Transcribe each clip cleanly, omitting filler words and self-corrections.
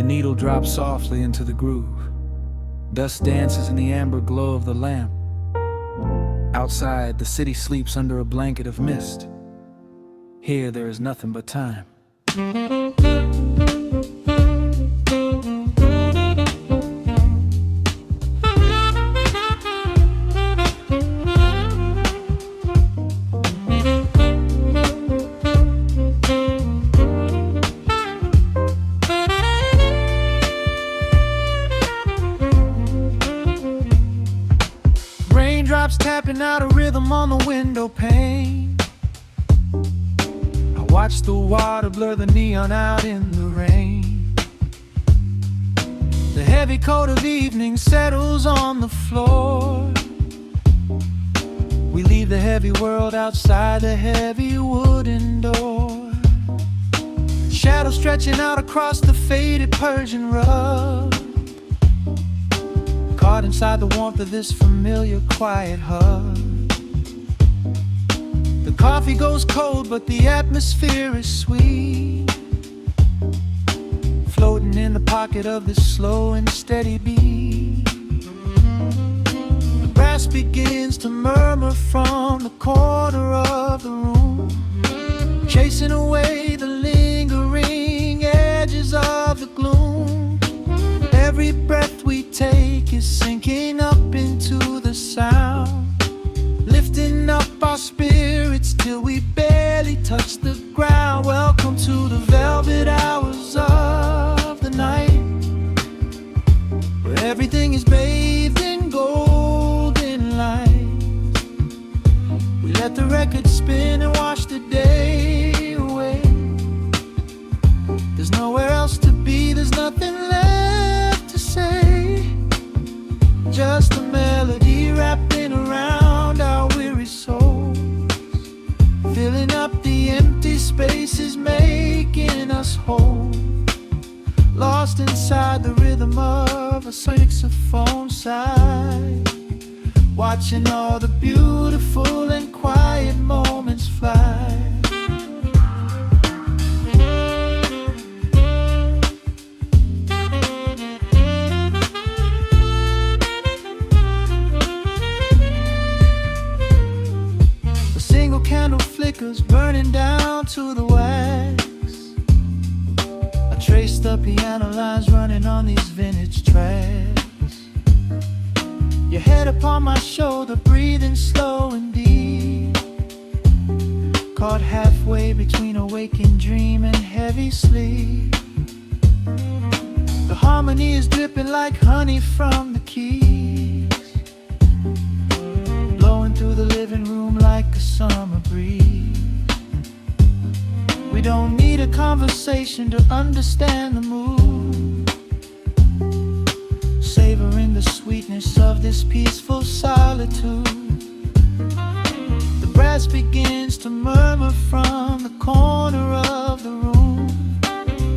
The needle drops softly into the groove. Dust dances in the amber glow of the lamp. Outside, the city sleeps under a blanket of mist. Here, there is nothing but time. Raindrops tapping out a rhythm on the window pane. I watch the water blur the neon out in the rain. The heavy coat of evening settles on the floor. We leave the heavy world outside the heavy wooden door. Shadows stretching out across the faded Persian rug. Caught inside the warmth of this familiar quiet hug. The coffee goes cold, but the atmosphere is sweet. Floating in the pocket of this slow and steady beat. The brass begins to murmur from the corner of the room, chasing away the lingering edges of the gloom. Every breath we take is sinking up into the sound, lifting up our spirits till we barely touch the ground. Welcome to the velvet hours of the night, where everything is bathed in golden light. We let the record spin and wash the day away. There's nowhere else to be, there's nothing left to say. Just a melody wrapping around our weary souls, filling up the empty spaces, making us whole. Lost inside the rhythm of a saxophone sigh, watching all the beautiful and quiet moments fly. Candle flickers burning down to the wax. I trace the piano lines running on these vintage tracks. Your head upon my shoulder, breathing slow and deep, caught halfway between a waking dream and heavy sleep. The harmony is dripping like honey from the keys, blowing through the living room like a summer breeze. We don't need a conversation to understand the mood, savoring the sweetness of this peaceful solitude. The brass begins to murmur from the corner of the room,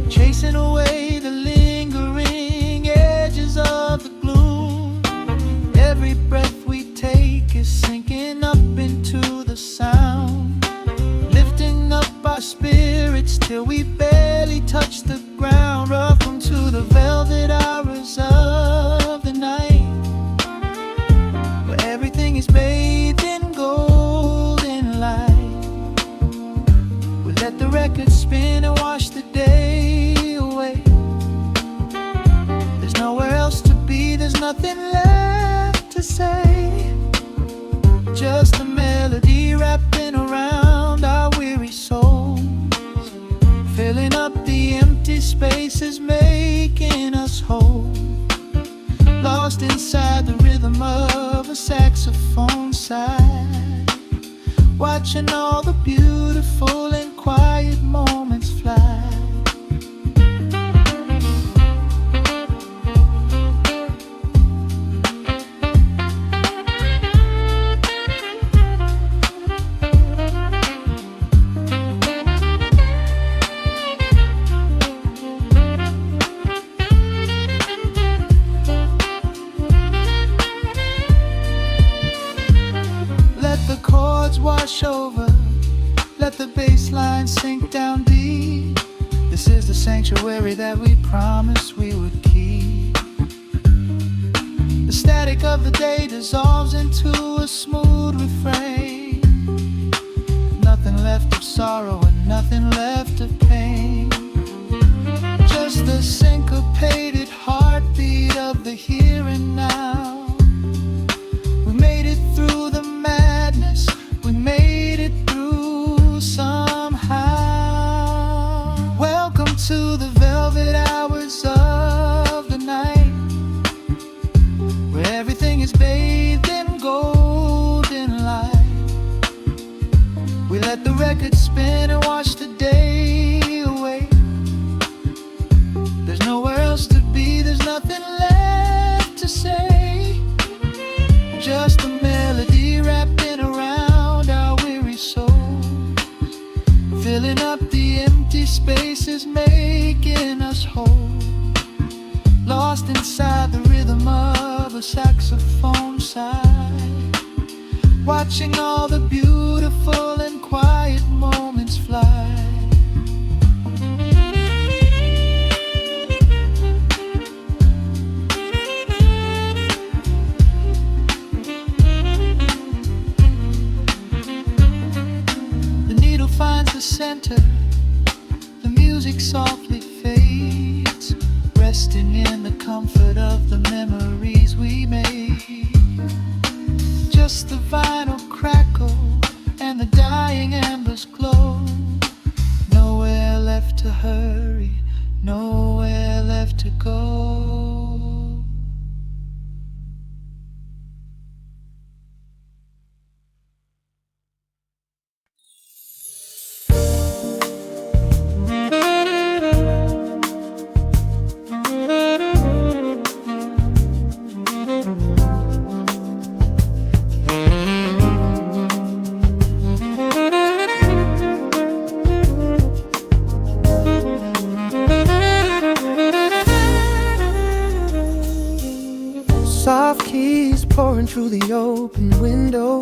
chasing away the lingering edges of the gloom. Every breath we take is sinking up into the sound, lifting up our spirits till we barely touch the ground. Welcome to the velvet hours of the night, where everything is bathed in golden light. We let the record spin and wash the day away. There's nowhere else to be, there's nothing left to say. Just a melody wrapping around our weary souls, filling up the empty spaces, making us whole. Lost inside the rhythm of a saxophone sigh, watching all the beautiful and quiet moments fly. Wash over, let the bass line sink down deep. The This is the sanctuary that we promised we would keep. The static of the day dissolves into a smooth refrain. Nothing left of sorrow and nothing left of pain. Just the syncopated heartbeat of the here and now. We made it through the madness, we made it through somehow. Welcome to the velvet hours of the night, where everything is bathed in golden light. We let the record spin and watch the day away. There's nowhere else to be, there's nothing left to say. Just a melody wrapping around our weary souls, filling up the empty spaces, making us whole. Lost inside the rhythm of a saxophone sigh, watching all the beautiful and quiet moments fly. The needle finds the center, the music softly fades, resting in the comfort of the memories we made. Just the vinyl crackle and the dying embers glow. Nowhere left to hurry, nowhere left to go. Soft keys pouring through the open window.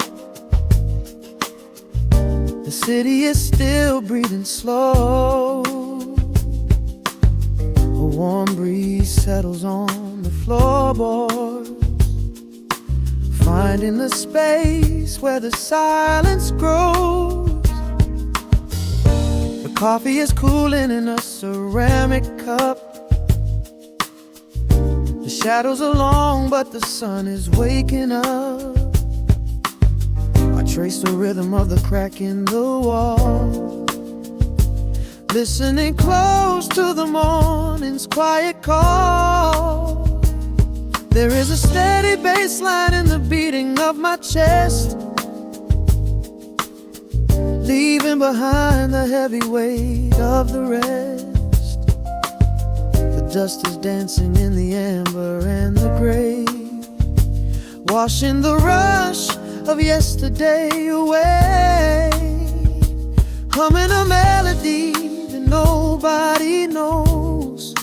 The city is still breathing slow. A warm breeze settles on the floorboards, finding the space where the silence grows. The coffee is cooling in a ceramic cup. The shadows are long, but the sun is waking up. I trace the rhythm of the crack in the wall, listening close to the morning's quiet call. There is a steady bass line in the beating of my chest, leaving behind the heavy weight of the rest. The dust is dancing in the amber and the gray, washing the rush of yesterday away. Humming a melody that nobody knows,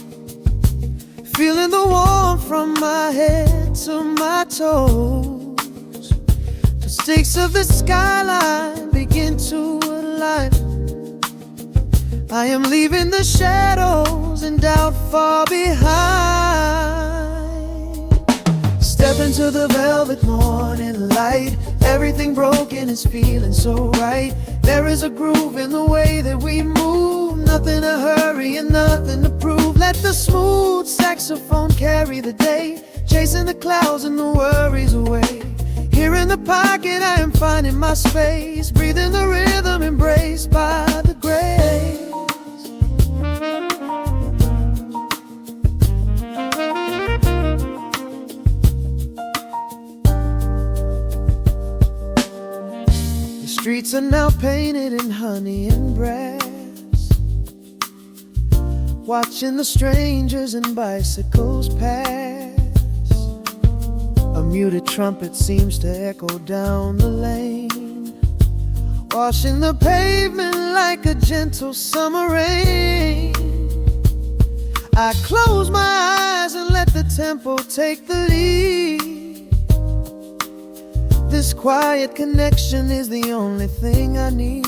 feeling the warmth from my head to my toes. The stakes of the skyline begin to align. I am leaving the shadows and doubt far behind. Step into the velvet morning light. Everything broken is feeling so right. There is a groove in the way that we move. Nothing to hurry and nothing to prove. Let the smooth saxophone carry the day, chasing the clouds and the worries away. Here in the pocket I am finding my space, breathing the rhythm embraced by the grace. Streets are now painted in honey and brass, watching the strangers and bicycles pass. A muted trumpet seems to echo down the lane, washing the pavement like a gentle summer rain. I close my eyes and let the tempo take the lead. This quiet connection is the only thing I need.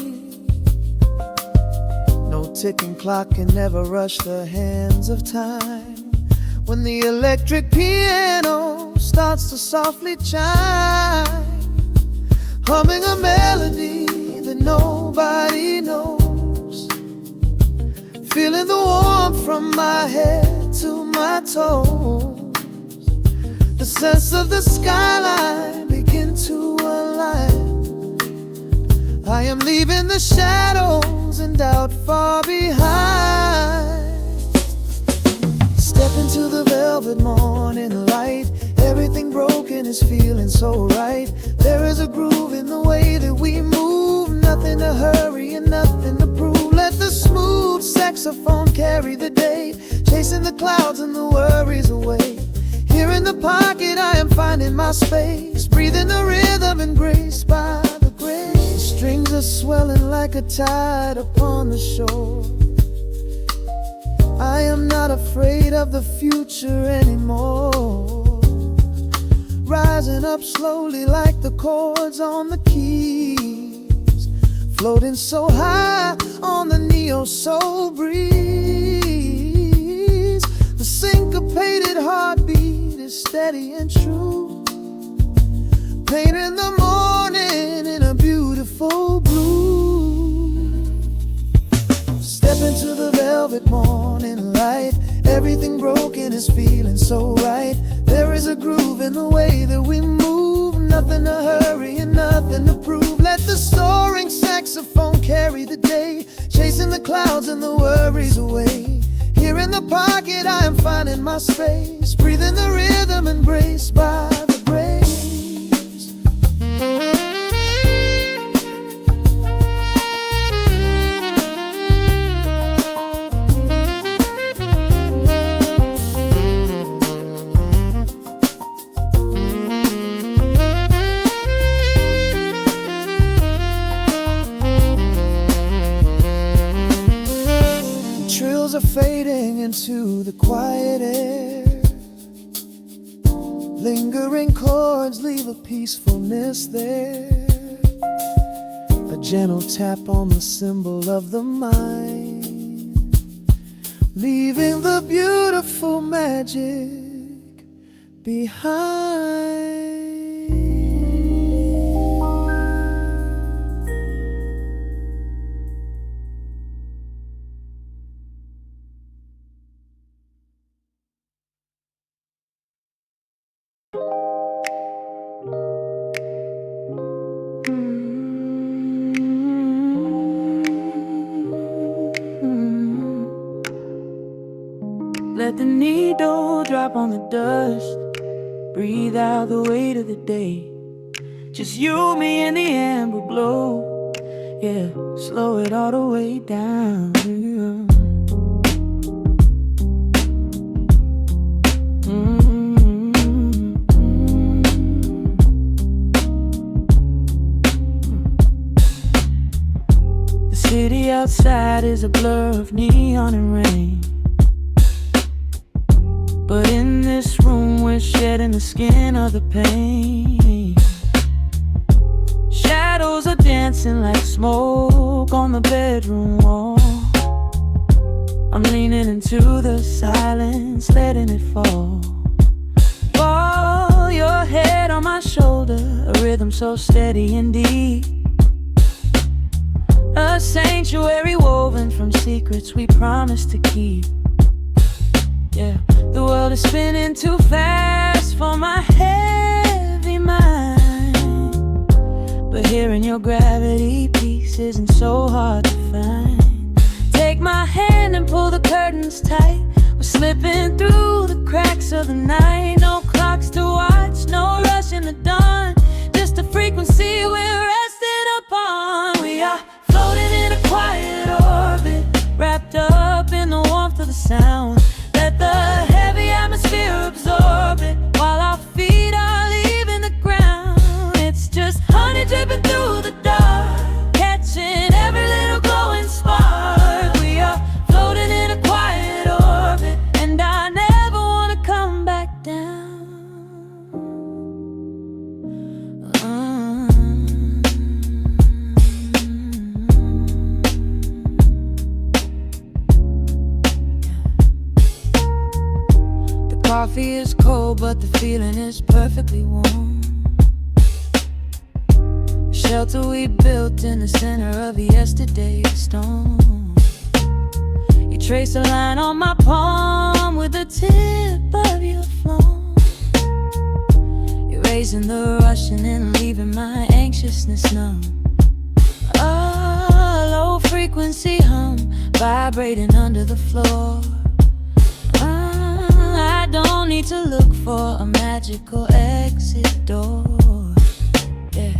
No ticking clock can never rush the hands of time. When the electric piano starts to softly chime, humming a melody that nobody knows, feeling the warmth from my head to my toes. The sense of the skyline begin to align. I am leaving the shadows and doubt far behind. Step into the velvet morning light. Everything broken is feeling so right. There is a groove in the way that we move. Nothing to hurry and nothing to prove. Let the smooth saxophone carry the day, chasing the clouds and the worries away. Here in the pocket I am finding my space, breathing the rhythm and grace by the grace. The strings are swelling like a tide upon the shore. I am not afraid of the future anymore. Rising up slowly like the chords on the keys, floating so high on the neo-soul breeze. The syncopated heartbeat is steady and true, painting the morning in a beautiful blue. Step into the velvet morning light. Everything broken is feeling so right. There is a groove in the way that we move. Nothing to hurry and nothing to prove. Let the soaring saxophone carry the day, chasing the clouds and the worries away. Here in the pocket I am finding my space, breathing the rhythm embraced by the grace. Are fading into the quiet air. Lingering chords leave a peacefulness there. A gentle tap on the cymbal of the mind, leaving the beautiful magic behind. Let the needle drop on the dust. Breathe out the weight of the day. Just you, me, and the amber glow. Yeah, slow it all the way down. The city outside is a blur of neon and rain, but in this room we're shedding the skin of the pain. Shadows are dancing like smoke on the bedroom wall. I'm leaning into the silence, letting it fall. Fall your head on my shoulder, a rhythm so steady and deep. A sanctuary woven from secrets we promised to keep. Yeah, the world is spinning too fast for my heavy mind, but hearing your gravity piece isn't so hard to find. Take my hand and pull the curtains tight. We're slipping through the cracks of the night. No clocks to watch, no rush in the dawn, just a frequency we're resting upon. We are floating in a quiet orbit, wrapped up in the warmth of the sound. Let the heavy atmosphere absorb it, while our feet are leaving the ground. It's just honey dripping through the dark, catching every little glowing spark. We are floating in a quiet orbit, and I never want to come back down. but the feeling is perfectly warm. Shelter we built in the center of yesterday's storm. You trace a line on my palm with the tip of your phone, erasing the rushing and leaving my anxiousness numb. A low frequency hum vibrating under the floor. I don't need to look for a magical exit door. Yeah,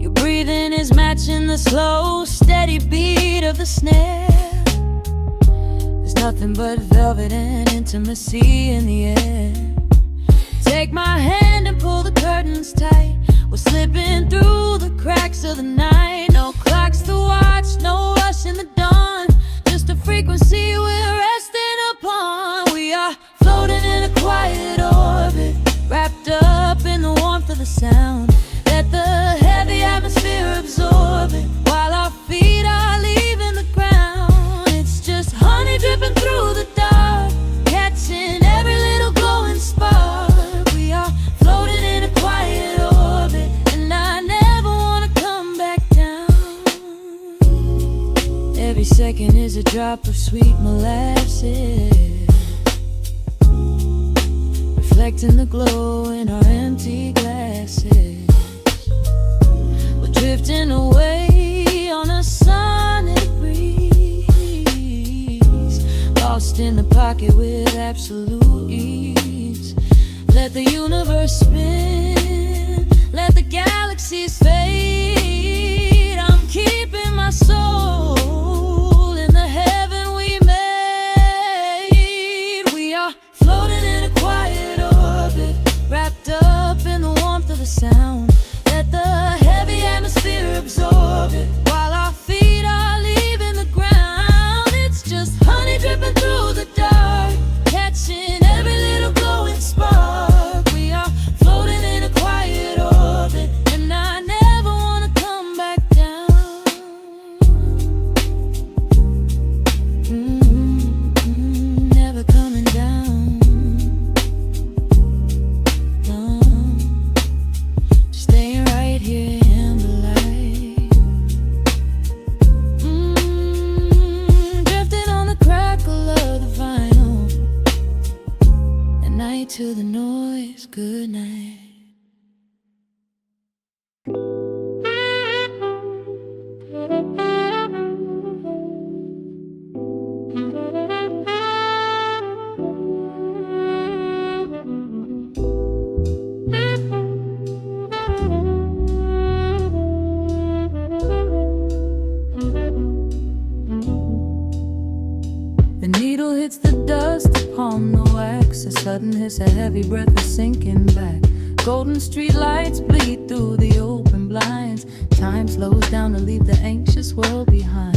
your breathing is matching the slow, steady beat of the snare. There's nothing but velvet and intimacy in the air. Take my hand and pull the curtains tight. We're slipping through the cracks of the night. No clocks to watch, no rush in the dawn. Just a frequency we're resting upon. We are floating in a quiet orbit, wrapped up in the warmth of the sound. Let the heavy atmosphere absorb it, while our feet are leaving the ground. It's just honey dripping through the dark, catching every little glowing spark. We are floating in a quiet orbit, and I never wanna come back down. Every second is a drop of sweet molasses, reflecting the glow in our empty glasses. We're drifting away on a sonic breeze, lost in the pocket with absolute ease. Let the universe spin, let the galaxies fade. I'm keeping my soul in the heaven we made. We are floating in a quiet orbit, wrapped up in the warmth of the sound. Let the heavy atmosphere absorb it, while our feet are leaving the ground. It's just honey dripping through the dark, catching every little glowing spark. We are floating in a quiet orbit, and I never wanna come back down. Never coming down. No, just staying right here in the light. Drifting on the crackle of the vinyl. At night to the noise, good night. The needle hits the dust upon the wax. A sudden hiss, a heavy breath is sinking back. Golden street lights bleed through the open blinds. Time slows down to leave the anxious world behind.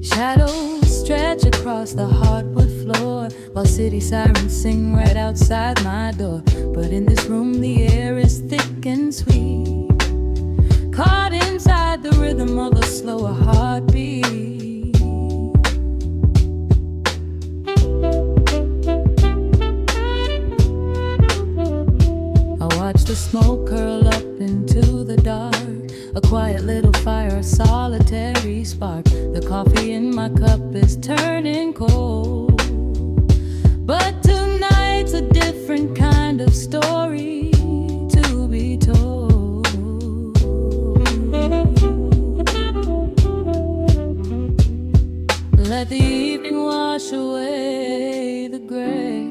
Shadows stretch across the hardwood floor, while city sirens sing right outside my door. But in this room the air is thick and sweet, caught inside the rhythm of a slower heartbeat. I watch the smoke curl up into the dark, a quiet little fire, a solitary spark. The coffee in my cup is turning cold, but tonight's a different kind of story to be told. Let the evening wash away the gray.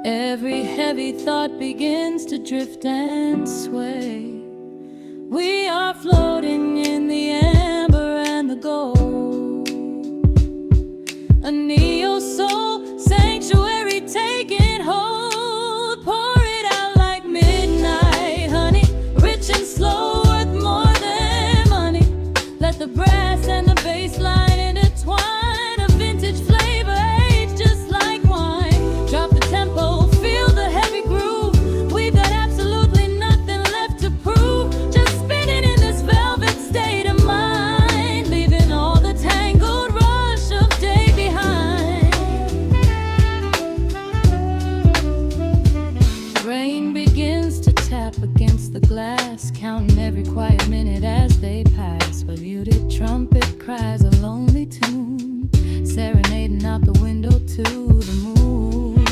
Every heavy thought begins to drift and sway. We are floating in the amber and the gold, a neo soul sanctuary taking hold. Pour it out like midnight honey, rich and slow, worth more than money. Let the brass and the bass line intertwine, a vintage flavor aged just like wine. Drop the tempo, feel the heavy groove. We've got absolutely nothing left to prove, just spinning in trumpet cries a lonely tune, serenading out the window to the moon.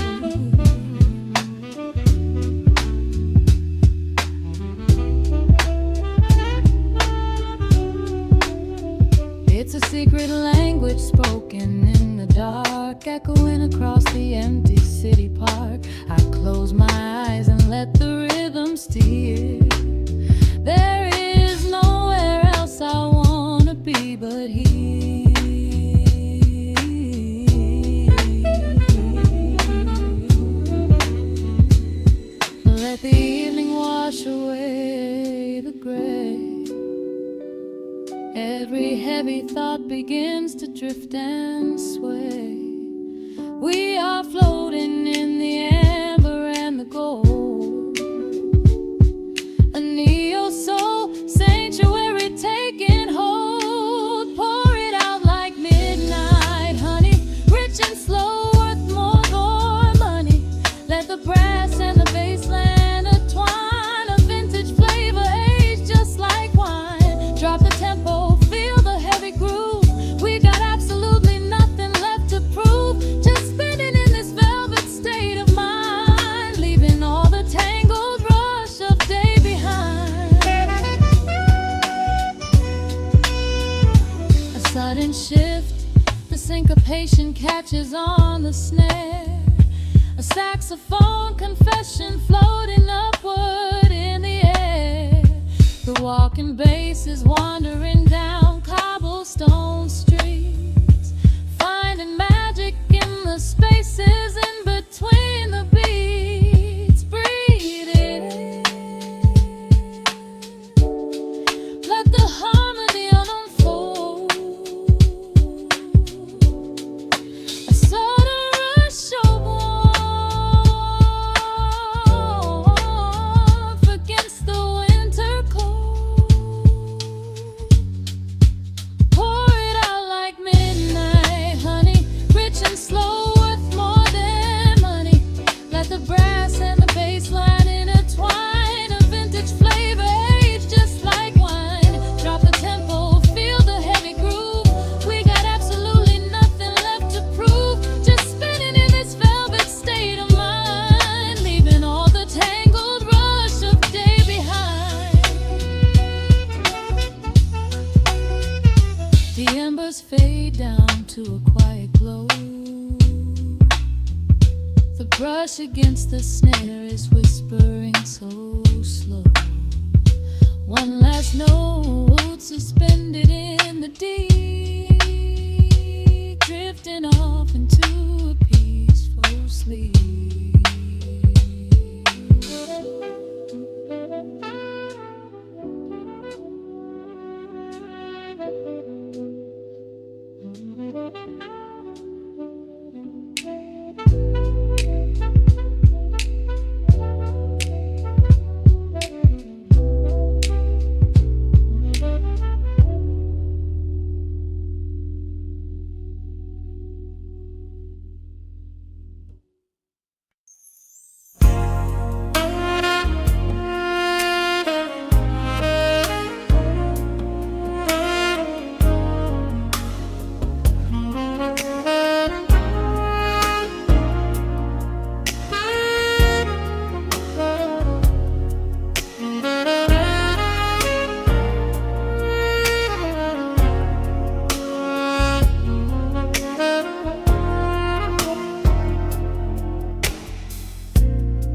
It's a secret language spoken in the dark, echoing across the empty city park. I close my eyes and let the rhythm steer. There is nowhere else I wanna be but here. Let the evening wash away the gray. Every heavy thought begins to drift and sway. We are floating in the amber and the gold, a neo-soul sanctuary taking hold. Pour it out like midnight honey, rich and slow, worth more for money. Let the brass and the bass land entwine, a vintage flavor aged just like wine. Drop the tempo, feel the heavy groove. We got absolutely nothing left to prove, just spinning in this velvet state of mind, leaving all the tangled rush of day behind. A sudden shift, the syncopation catches on the snare. A saxophone confession floating upward in the air. The walking bass is wandering down cobblestone streets, finding magic in the spaces in between the beats. Breathe it in, let the harmony unfold. A sudden rush of warmth against the winter cold. Pour it out like midnight honey, rich and slow, worth more than money. Let the brass and the bass line intertwine, a vintage flavor aged just like wine. Drop the tempo, feel the heavy groove. We got absolutely nothing left to prove, just spinning in this velvet state of mind, leaving all the tangled rush of day behind. The embers fade down to a quiet glow. The brush against the snare is whispering so slow. One last note suspended in the deep, drifting off into a peaceful sleep.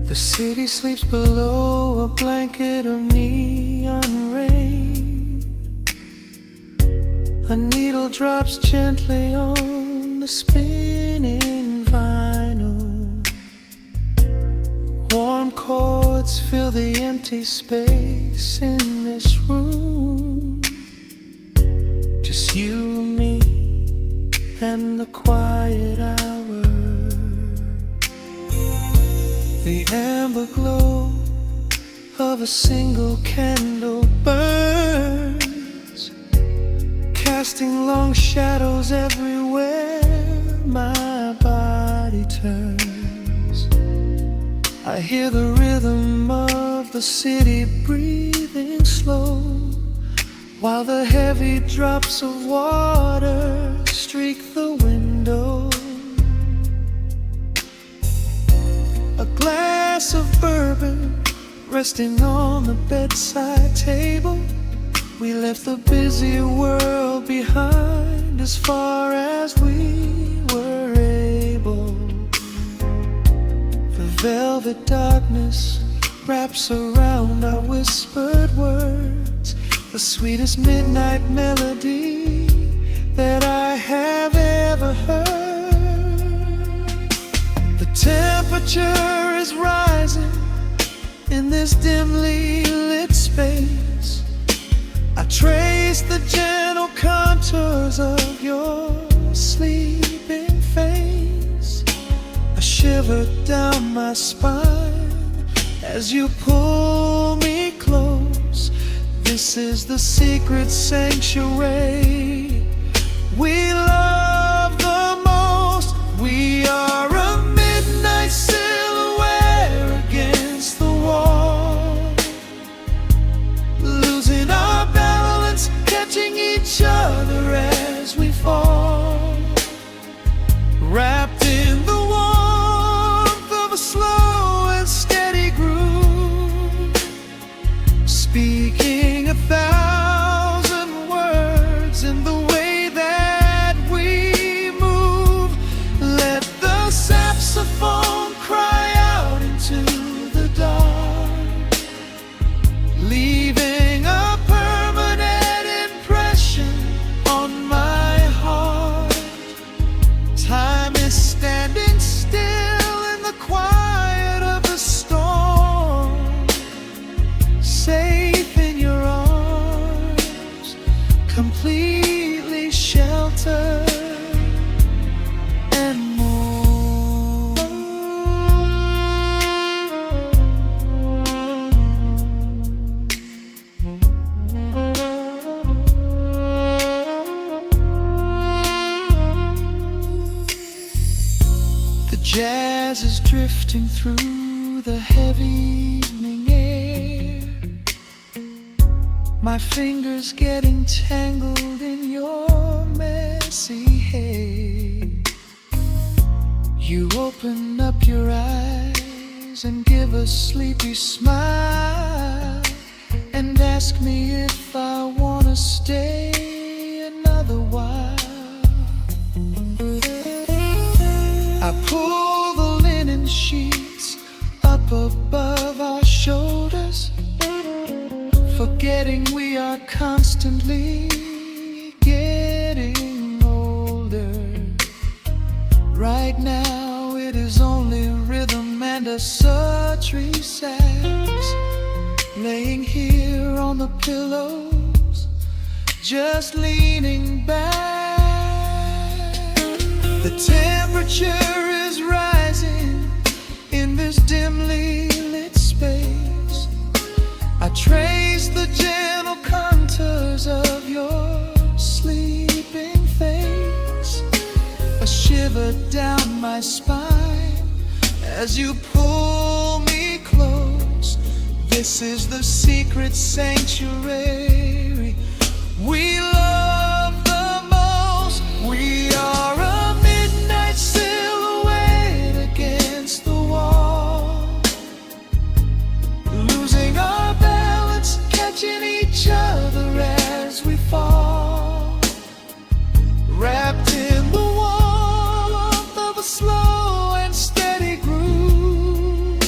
The city sleeps below a blanket of neon rain. A needle drops gently on the spinning vinyl. Warm chords fill the empty space in this room. Just you, me, and the quiet hour. The amber glow of a single candle burns, casting long shadows everywhere my body turns. I hear the rhythm of the city breathing slow, while the heavy drops of water streak the window. A glass of bourbon resting on the bedside table. We left the busy world behind as far as we were able. The velvet darkness wraps around our whispered words, the sweetest midnight melody that I have ever heard. The temperature is rising in this dimly lit space. I trace the gentle contours of your sleeping face. A shiver down my spine as you pull me close. This is the secret sanctuary we love the most. We are a midnight silhouette against the wall, losing our balance, catching each other as we fall, wrapped in the warmth of a slow and steady groove, speaking 1,000 words in the way that we move. Let the saxophone cry out into the dark, leaving a permanent impression on my heart. Time is standing still in the quiet of the storm, safe in your arms, completely sheltered and more. The jazz is drifting through the heavy evening air, my fingers getting tangled in your messy hair. You open up your eyes and give a sleepy smile and ask me if I wanna stay another while. I pull the linen sheets up above our shoulders, forgetting we are constantly getting older. Right now it is only rhythm and a sultry sax, laying here on the pillows, just leaning back. The temperature is rising in this dimly lit space. I trace the gentle contours of your sleeping face. A shiver down my spine as you pull me close. This is the secret sanctuary we love the most. We are a midnight silhouette against the wall, losing our balance, catching each other as we fall, wrapped in the warmth of a slow and steady groove,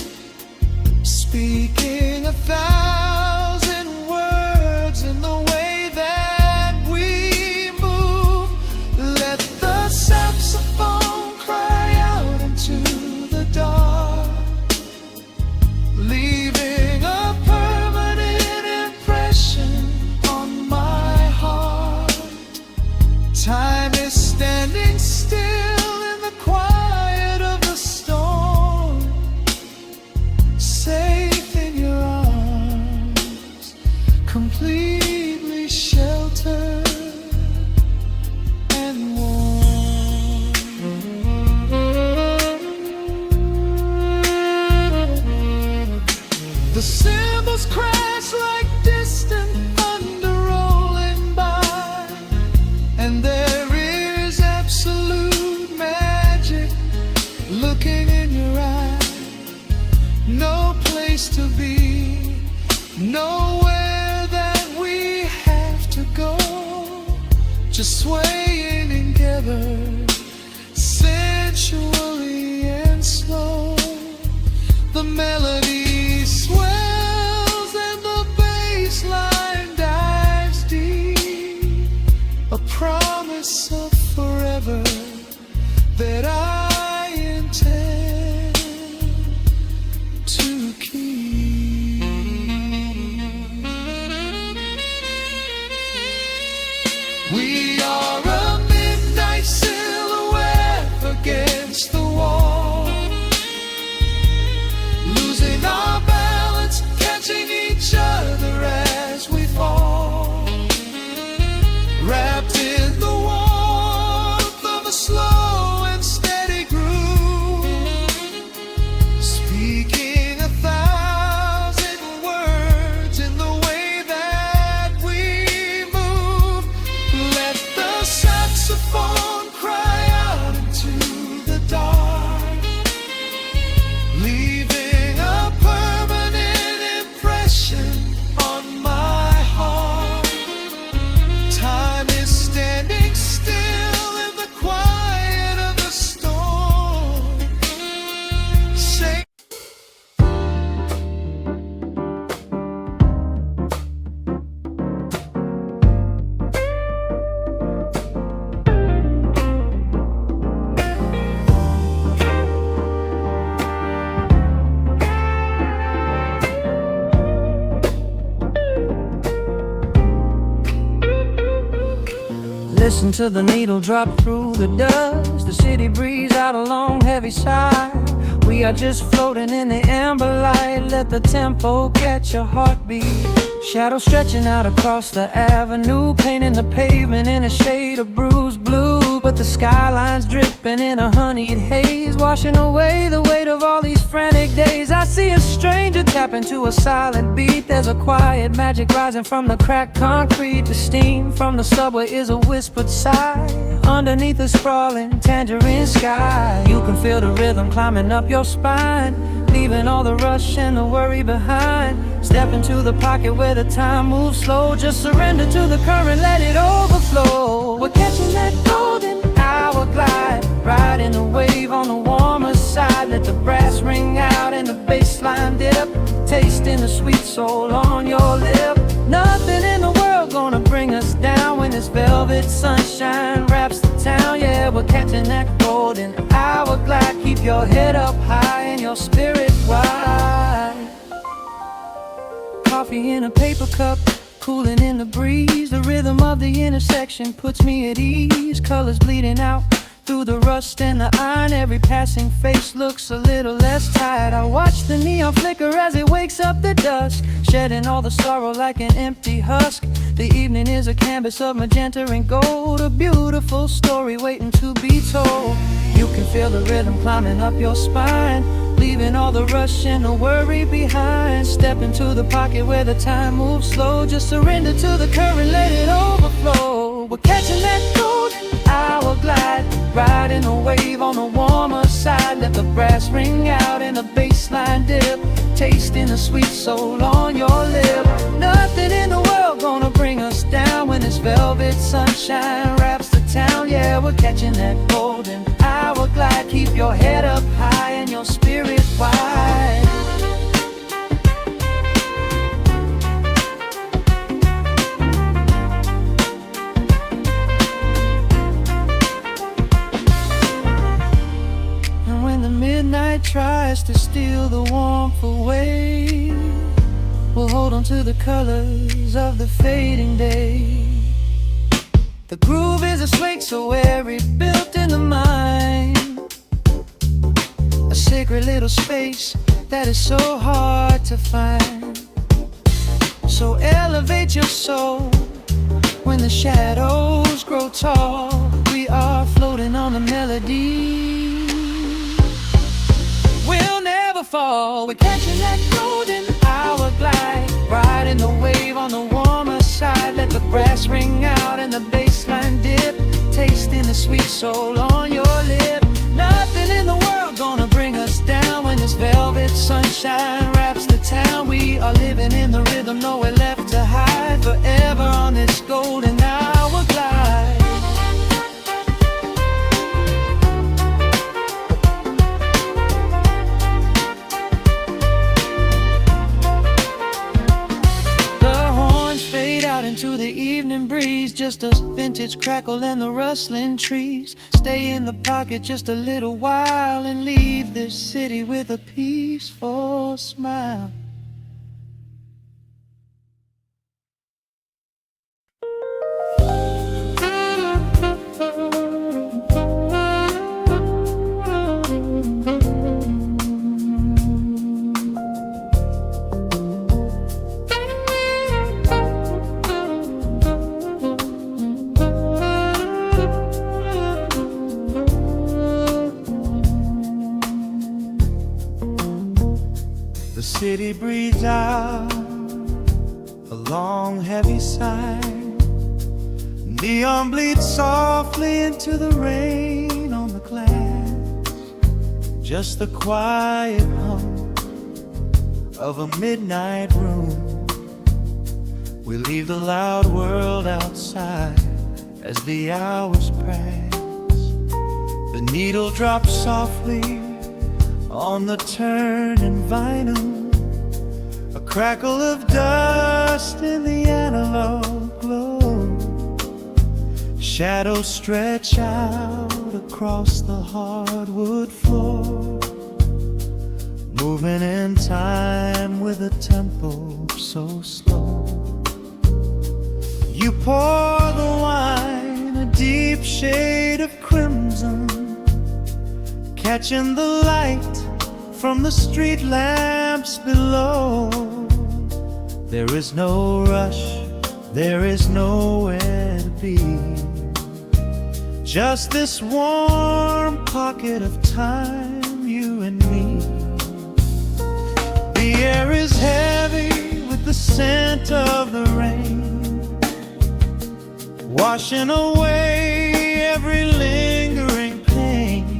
speaking 1,000 words in the way that we move. Let the saxophone cry out into the dark, leaving a permanent impression on my heart. Time is standing still in the quiet of the storm, safe in your arms, completely sheltered and warm. The cymbals crash like distant thunder rolling And there is absolute magic looking in your eyes. No place to be, nowhere that we have to go. Just swaying together, sensually and slow. The melody swells and the bass line dives deep. A promise of forever that I intend to keep. We are a midnight silhouette against the wall, losing our balance, catching each other as we fall, wrapped in the warmth of a slow and steady groove, speaking 1,000 words in the way that we move. Let the saxophone cry out into the dark, leaving a permanent impression on my heart. Time is standing still in the quiet of the storm. Say Listen to the needle drop through the dust. The city breeze out a long heavy sigh. We are just floating in the amber light. Let the tempo catch your heartbeat. Shadows stretching out across the avenue, painting the pavement in a shade of bruised blue. But the skyline's dripping in a honeyed haze, washing away the weight of all these frantic days. I see a stranger tap into a silent beat. There's a quiet magic rising from the cracked concrete. The steam from the subway is a whispered sigh underneath the sprawling tangerine sky. You can feel the rhythm climbing up your spine, leaving all the rush and the worry behind. Step into the pocket where the time moves slow. Just surrender to the current, let it overflow. We're catching that golden hour glide, riding the wave on the warmer side. Let the brass ring out and the bass line dip, tasting the sweet soul on your lip. Nothing in the world gonna bring us down when this velvet sunshine wraps the town. Yeah, we're catching that golden hour glide. Keep your head up high and your spirit wide. Coffee in a paper cup, cooling in the breeze. The rhythm of the intersection puts me at ease. Colors bleeding out through the rust and the iron. Every passing face looks a little less tired. I watch the neon flicker as it wakes up the dusk, shedding all the sorrow like an empty husk. The evening is a canvas of magenta and gold, a beautiful story waiting to be told. You can feel the rhythm climbing up your spine, leaving all the rush and the worry behind. Step into the pocket where the time moves slow. Just surrender to the current, let it overflow. We're catching that golden hour glide, riding a wave on the warmer side. Let the brass ring out and the bass line dip, tasting the sweet soul on your lip. Nothing in the world gonna bring us down when this velvet sunshine wraps the town. Yeah, we're catching that golden hour glide. Keep your head up high and your spirit wide. And when the midnight tries to steal the warmth away, we'll hold on to the colors of the fading day. The groove is a swing so airy, built in the mind, a sacred little space that is so hard to find. So elevate your soul when the shadows grow tall. We are floating on the melody, we'll never fall. We're catching that golden hour glide, riding the wave on the warmer side. Let the brass ring out and the bass line dip, soul on your lip. Nothing in the world gonna bring us down when this velvet sunshine wraps the town. We are living in the rhythm, nowhere left to hide, forever on this golden hour glide. Into the evening breeze, just a vintage crackle and the rustling trees. Stay in the pocket just a little while and leave this city with a peaceful smile. The city breathes out a long heavy sigh. Neon bleeds softly into the rain on the glass. Just the quiet hum of a midnight room. We leave the loud world outside as the hours pass. The needle drops softly on the turning vinyl, a crackle of dust in the analog glow. Shadows stretch out across the hardwood floor, moving in time with a tempo so slow. You pour the wine, a deep shade of crimson, catching the light from the street lamps below. There is no rush, there is nowhere to be, just this warm pocket of time, you and me. The air is heavy with the scent of the rain, washing away every lingering pain.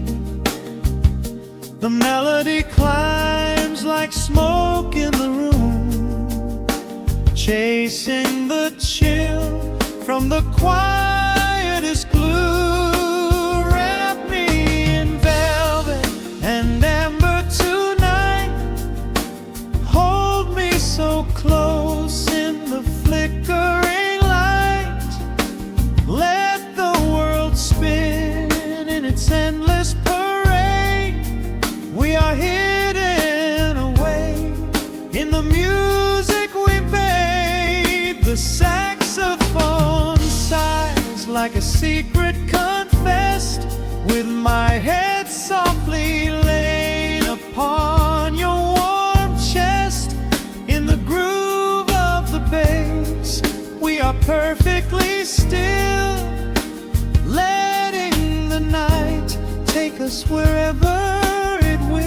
The melody climbs like smoke in the room, chasing the chill from the quietest glue. Wrap me in velvet and amber tonight, hold me so close in the flickering light. Let the world spin in its endless parade. We are hidden away in the music we made. The saxophone sighs like a secret confessed, with my head softly laid upon your warm chest. In the groove of the bass, we are perfectly still, letting the night take us wherever it will.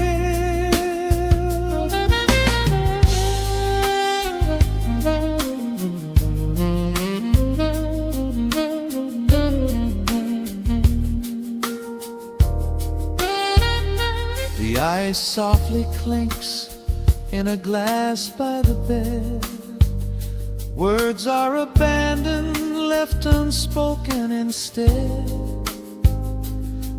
The ice softly clinks in a glass by the bed. Words are abandoned, left unspoken instead.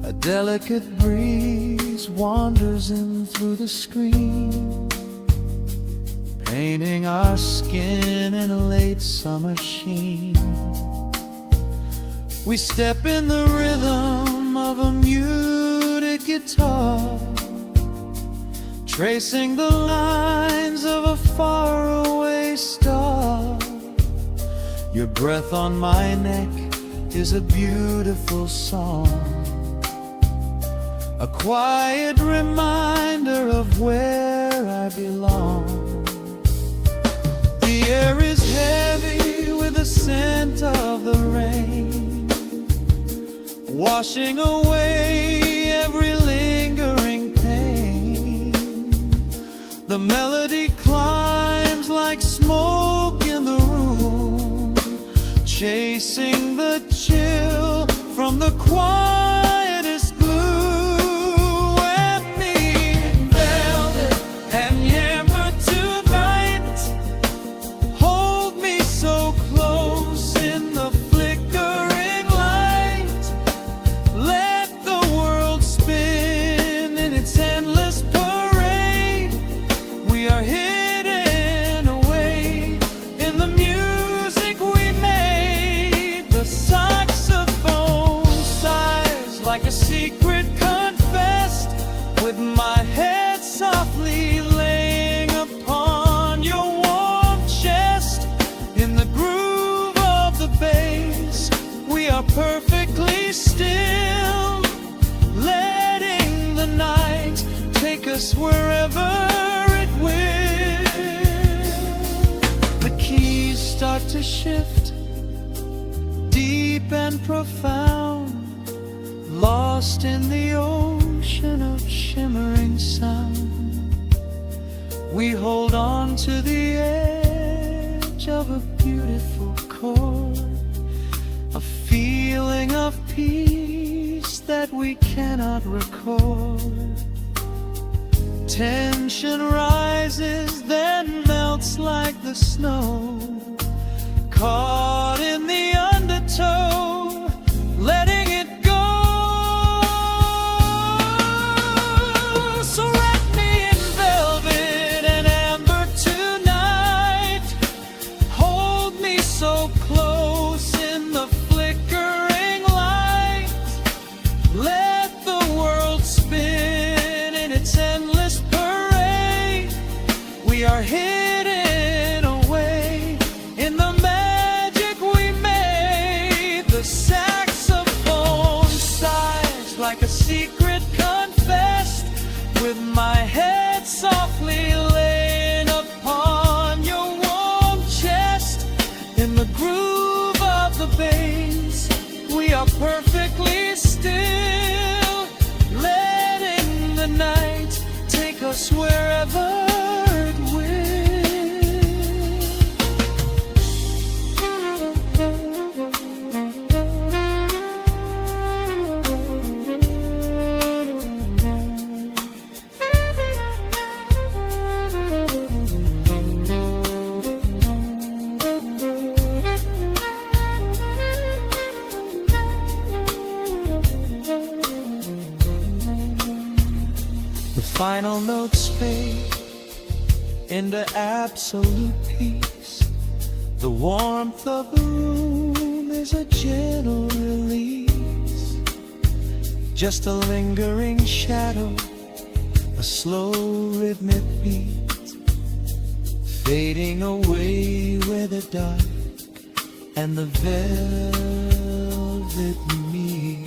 A delicate breeze wanders in through the screen, painting our skin in a late summer sheen. We step in the rhythm of a muted guitar, tracing the lines of a faraway star. Your breath on my neck is a beautiful song, a quiet reminder of where I belong. The air is heavy with the scent of the rain, washing away every lingering pain. The melody climbs like smoke in the room, chasing the chill from the quiet like a secret confessed, with my head softly laying upon your warm chest. In the groove of the bass, we are perfectly still, letting the night take us wherever it will. The keys start to shift, deep and profound, lost in the ocean of shimmering sound. We hold on to the edge of a beautiful chord, a feeling of peace that we cannot record. Tension rises, then melts like the snow, caught in the undertow, letting it go. So wrap me in velvet and amber tonight, hold me so close in the flickering light, let the world spin in its endless parade. We are hidden away in the magic we made. The saxophone sighs like a secret confessed, with my head softly laying upon your warm chest. In the groove of the bass, we are perfectly still, letting the night take us wherever it will. The final notes fade into absolute peace. The warmth of the room is a gentle release, just a lingering shadow, a slow rhythmic beat, fading away where the dark and the velvet meet.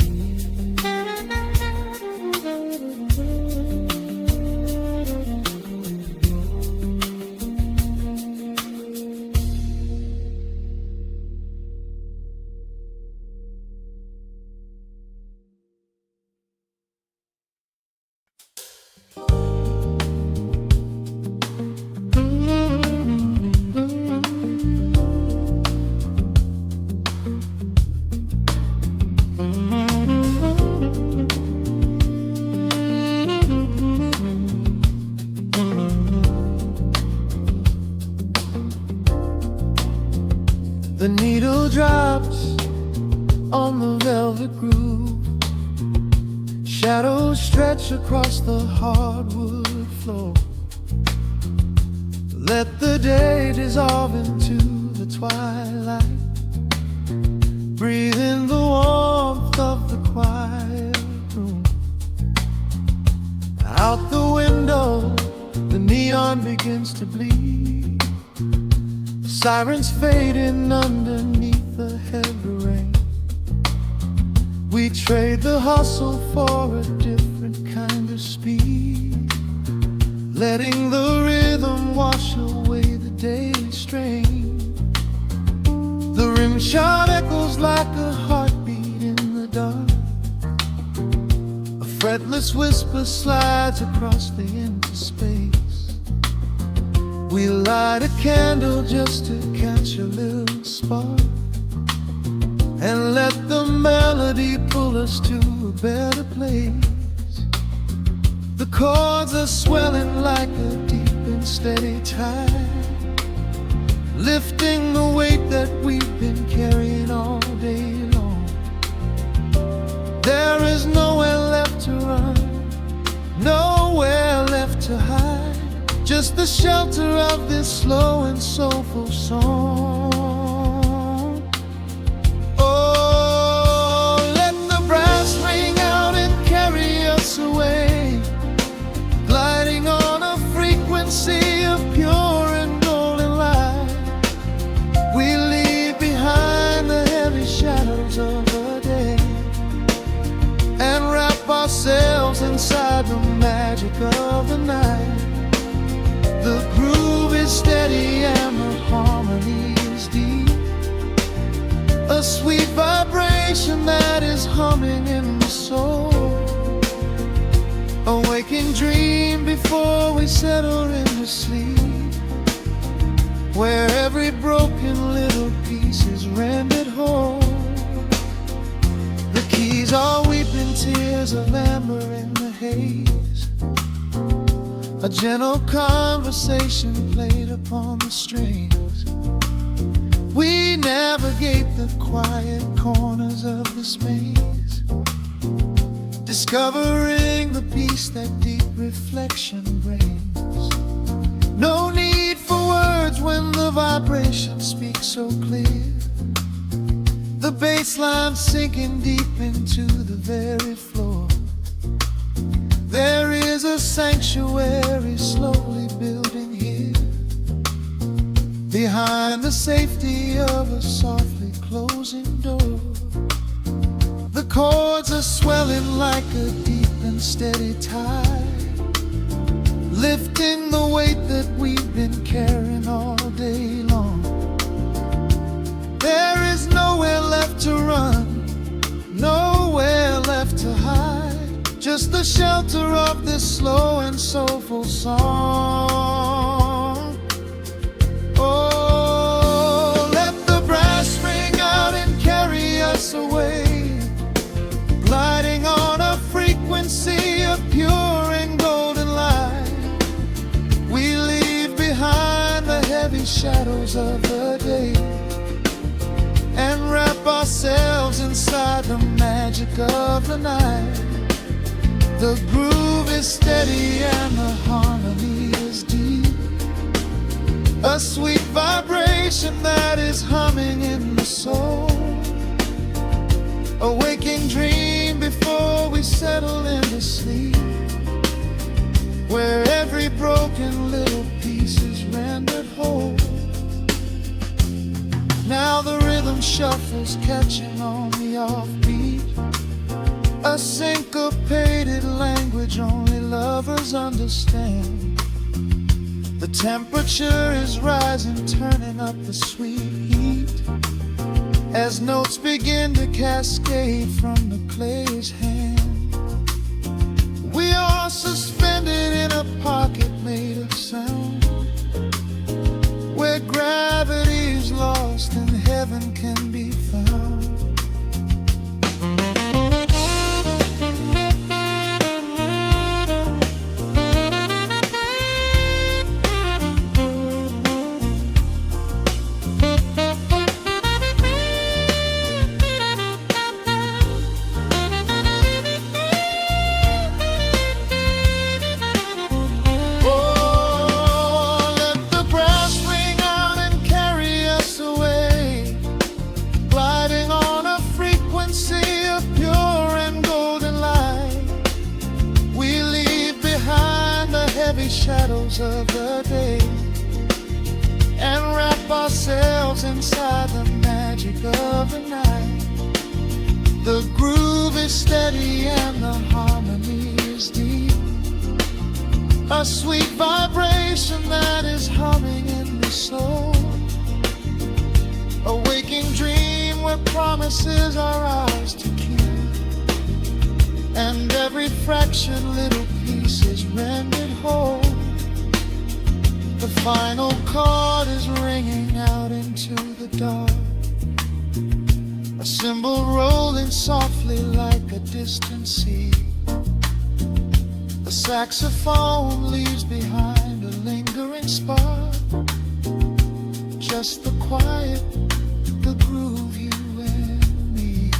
The needle drops on the velvet groove, shadows stretch across the hardwood floor. Let the day dissolve into the twilight, breathe in the warmth of the quiet room. Out the window, the neon begins to bleed, sirens fading underneath the heavy rain. We trade the hustle for a different kind of speed, letting the rhythm wash away the daily strain. The rim shot echoes like a heartbeat in the dark, a fretless whisper slides across the empty space. We light a candle just to catch a little spark, and let the melody pull us to a better place. The chords are swelling like a deep and steady tide, lifting the weight that we've been carrying all day long. There is nowhere left to run, nowhere left to hide, just the shelter of this slow and soulful song. Oh, let the brass ring out inside the magic of the night. The groove is steady and the harmony is deep. A sweet vibration that is humming in the soul. A waking dream before we settle into sleep, where every broken little piece is rendered whole. The keys are weeping tears of amber in the haze. A gentle conversation played upon the strings. We navigate the quiet corners of this maze, discovering the peace that deep reflection brings. No need for words when the vibration speaks so clear. The bass line sinking deep into the very floor. There is a sanctuary slowly building here, behind the safety of a softly closing door. The chords are swelling like a deep and steady tide, lifting the weight that we've been carrying all day long. There is nowhere left to run, nowhere left to hide, just the shelter of this slow and soulful song. Oh, let the brass ring out and carry us away, gliding on a frequency of pure and golden light. We leave behind the heavy shadows of the day and wrap ourselves inside the magic of the night. The groove is steady and the harmony is deep. A sweet vibration that is humming in the soul. A waking dream before we settle into sleep, where every broken little piece is rendered whole. Now the rhythm shuffles, catching on the offbeat, a syncopated language only lovers understand. The temperature is rising, turning up the sweet heat, as notes begin to cascade from the clay's hand. We are suspended in a pocket made of sound, where gravity is lost and heaven can be found. Shadows of the day and wrap ourselves inside the magic of the night. The groove is steady and the harmony is deep. A sweet vibration that is humming in the soul. A waking dream where promises are ours to keep, and every fraction little piece is rendered whole. The final chord is ringing out into the dark, a cymbal rolling softly like a distant sea. The saxophone leaves behind a lingering spark, just the quiet, the groove, you and me.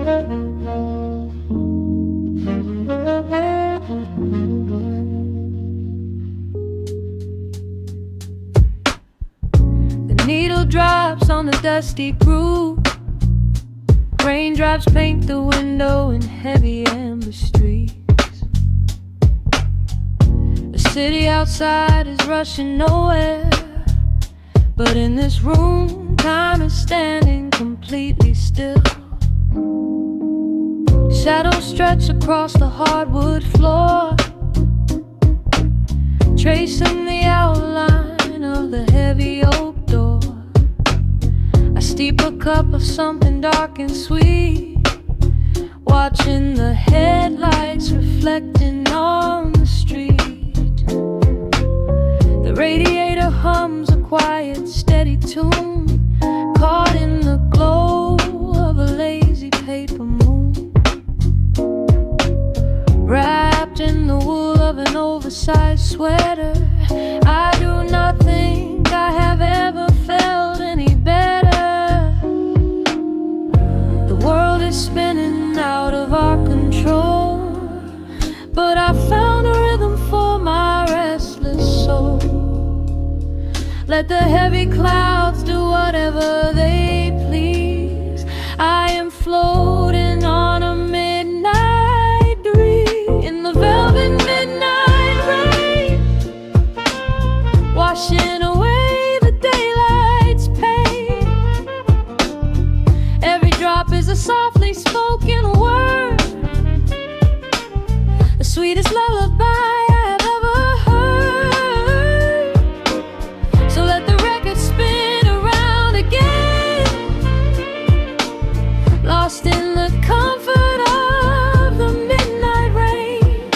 The needle drops on the dusty groove. Raindrops paint the window in heavy amber streaks. The city outside is rushing nowhere, but in this room, time is standing completely still. Shadows stretch across the hardwood floor, tracing the outline of the heavy oak door. I steep a cup of something dark and sweet, watching the headlights reflecting on the street. The radiator hums a quiet, steady tune, caught in the glow of a lazy paper moon. Wrapped in the wool of an oversized sweater, I do not think I have ever felt any better. The world is spinning out of our control, but I found a rhythm for my restless soul. Let the heavy clouds do whatever they please. I am floating on a midnight breeze in the velvet midnight rain, washing away the daylight's pain. Every drop is a softly spoken word, the sweetest lullaby I have ever heard. So let the record spin around again, lost in the comfort of the midnight rain.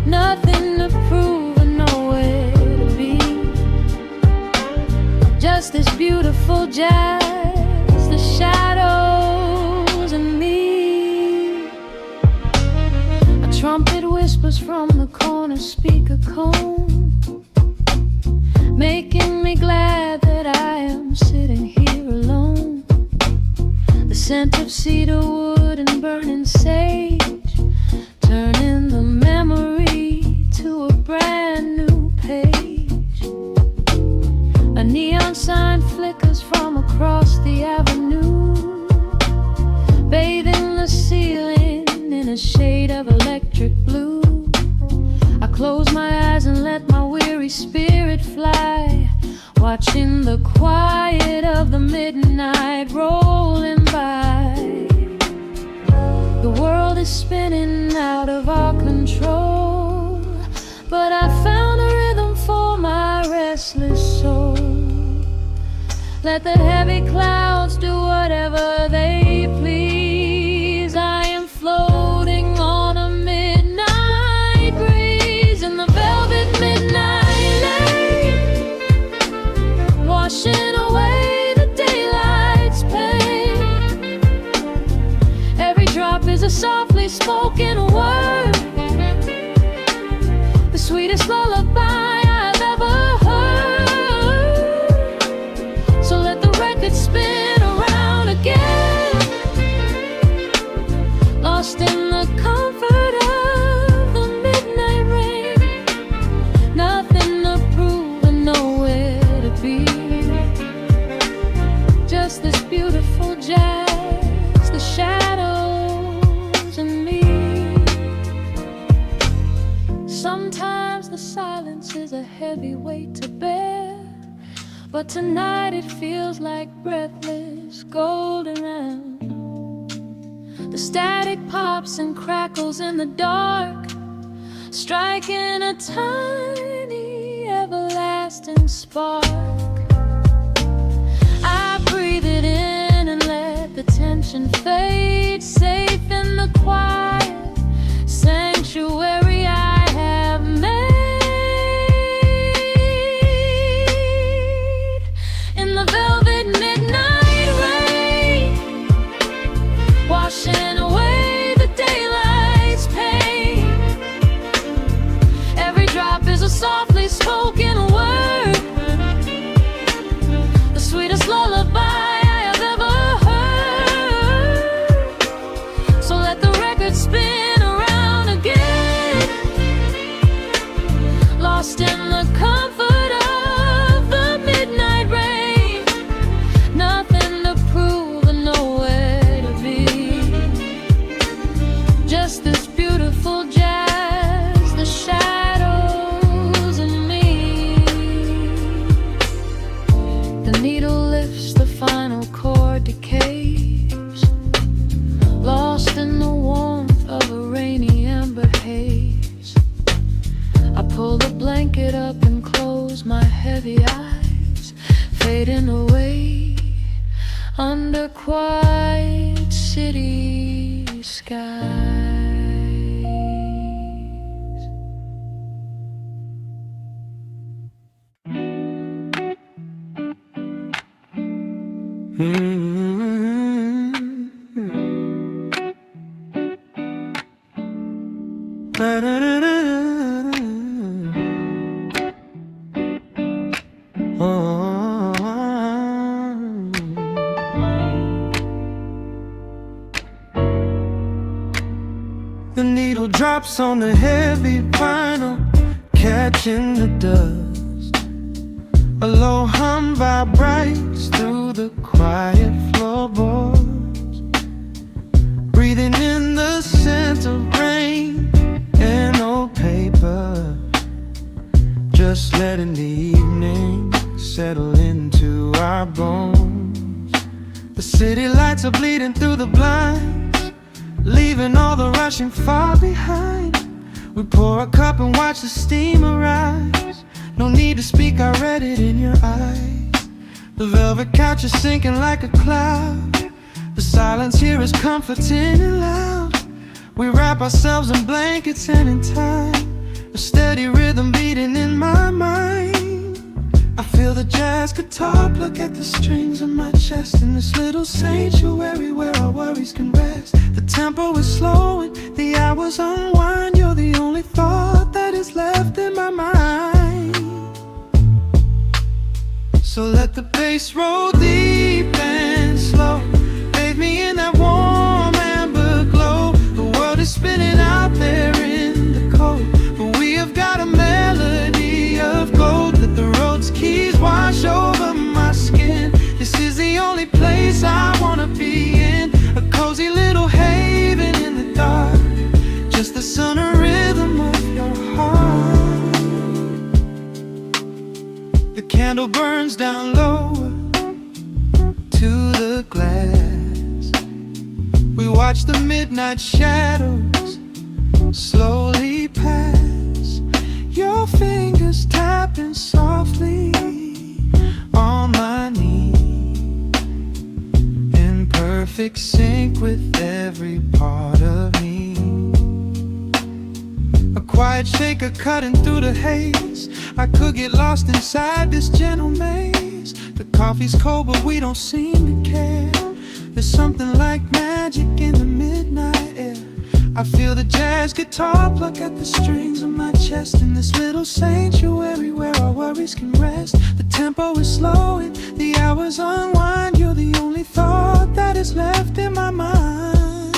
Nothing to prove and nowhere to be, just this beautiful jazz, the shadows and me. A trumpet whispers from the corner speaker cone, making me glad that I am sitting here alone. The scent of cedar wood and burning sage, turning the memory to a brand new page. A neon sign flickers from across the avenue, bathing the ceiling in a shade of electric blue. I close my eyes and let my weary spirit fly, watching the quiet of the midnight rolling by. The world is spinning out of our control, but I found a rhythm for my restless soul. Let the heavy clouds do whatever they please. I am floating on a midnight breeze in the velvet midnight lane, washing away the daylight's pain. Every drop is a softly spoken word, the sweetest lullaby I've ever heard. So let the record spin around again, lost in the comfort of the midnight rain. Nothing to prove and nowhere to be, just this beautiful jazz, the shadows and me. Sometimes the silence is a heavy weight to bear, but tonight it feels like breathless golden round. The static pops and crackles in the dark, striking a tiny everlasting spark. I breathe it in and let the tension fade, safe in the quiet sanctuary I have made. In the velvet midnight rain, washing away the daylight's pain. Every drop is a softly spoken word, the sweetest lullaby I have ever heard. spin around again, lost in the comfort of the midnight rain. Nothing to prove and nowhere to be, just this beautiful jazz, the shadows and me. The needle lifts, the final chord decays, lost in the warmth of a rainy amber haze. I pull the blanket up and close my heavy eyes, fading away under quiet city skies. The needle drops on the heavy vinyl, catching the dust. A low hum vibrates through the quiet floorboards, breathing in the scent of rain and old paper, just letting the evening settle into our bones. The city lights are bleeding through the blinds, leaving all the rushing far behind. We pour a cup and watch the steam arise. No need to speak, I read it in your eyes. The velvet couch is sinking like a cloud. The silence here is comforting and loud. We wrap ourselves in blankets and in time, a steady rhythm beating in my mind. I feel the jazz guitar pluck at the strings of my chest, in this little sanctuary where our worries can rest. The tempo is slowing, the hours unwind. You're the only thought that is left in my mind. So let the bass roll deep and slow, bathe me in that warm amber glow. The world is spinning out there in the cold, but we have got a melody of gold. Let the road's keys wash over my skin. This is the only place I wanna be in, a cozy little haven in the dark, just the sun and rhythm of your heart. The candle burns down lower to the glass. We watch the midnight shadows slowly pass, your fingers tapping softly on my knee, in perfect sync with every part of me. A quiet shaker cutting through the haze. I could get lost inside this gentle maze. The coffee's cold but we don't seem to care. There's something like magic in the midnight air. I feel the jazz guitar pluck at the strings of my chest, in this little sanctuary where our worries can rest. The tempo is slowing, the hours unwind. You're the only thought that is left in my mind.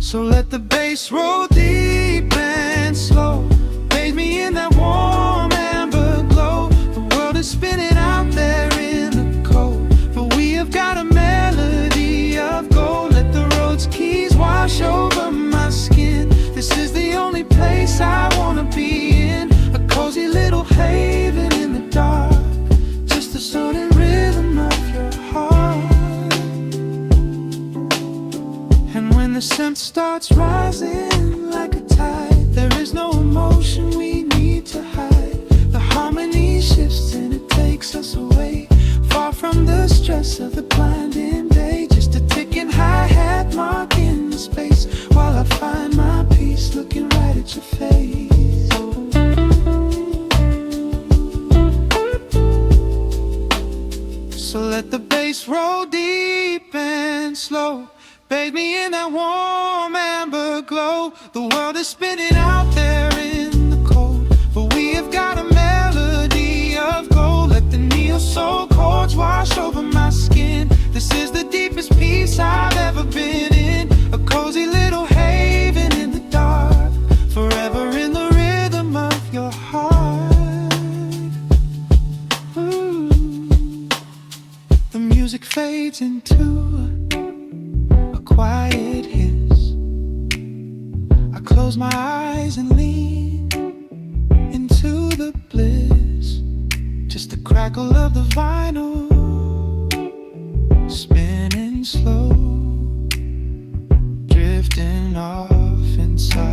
So let the bass roll deep and slow, bathe me in that warm amber glow. The world is spinning out there in the cold, but we have got a melody of gold. Let the road's keys wash over my skin. This is the only place I wanna be in, a cozy little haven in the dark, just the sound and rhythm of your heart. And when the scent starts rising like a tide, there is no emotion we need to hide. The harmony shifts and it takes us away, far from the stress of the blinding day. Just a ticking hi-hat marking the space, while I find my peace looking right at your face. So let the bass roll deep and slow, bathe me in that warm amber glow. The world is spinning out there in the cold, but we have got a melody of gold. Let the neo-soul chords wash over my skin. This is the deepest peace I've ever been in, close my eyes and lean into the bliss. Just the crackle of the vinyl spinning slow, drifting off inside.